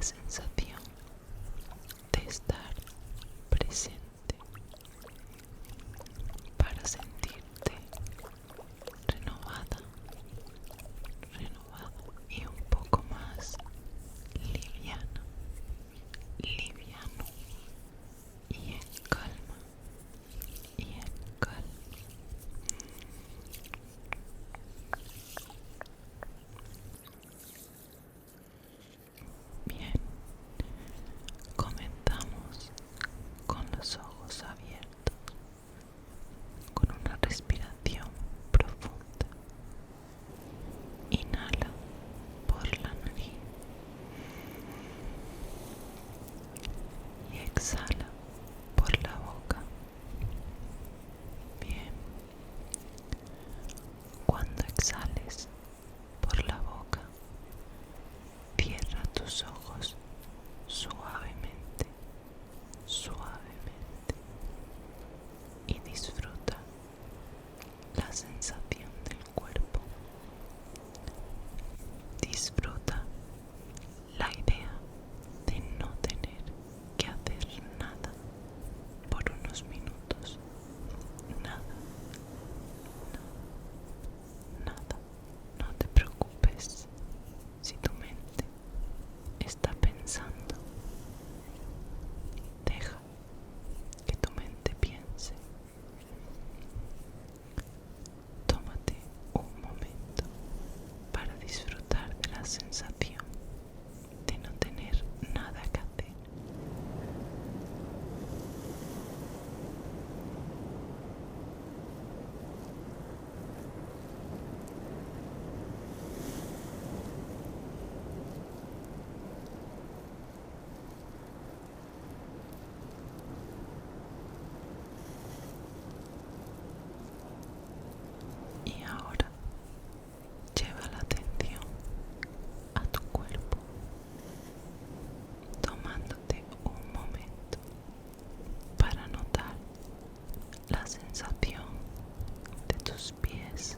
sensación de estar presente para sentirte renovada, renovada y un poco más liviana, liviano y en calma, y en calma. Bien, comenzamos con los ojos abiertos, con una respiración profunda. Inhala por la nariz y exhala por la boca. Bien, cuando exhales por la boca, cierra tus ojos suavemente, suavemente y disfruta la sensación del cuerpo. Disfruta la idea de no tener que hacer nada por unos minutos. Nada, nada. No te preocupes si tu mente está pensando. Deja que tu mente piense. Tómate un momento para disfrutar de la sensación de no tener nada que hacer. Y ahora lleva la atención a tu cuerpo, tomándote un momento para notar la sensación de tus pies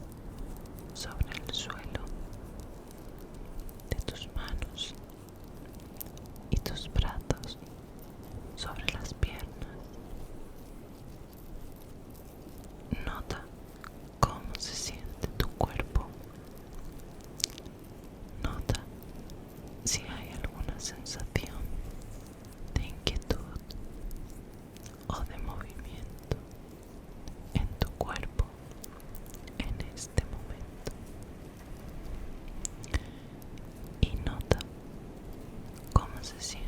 sobre el suelo, de tus manos y tus brazos sobre las piernas. Nota cómo se siente tu cuerpo. Nota si hay alguna sensación de inquietud o de movimiento en tu cuerpo en este momento. Y nota cómo se siente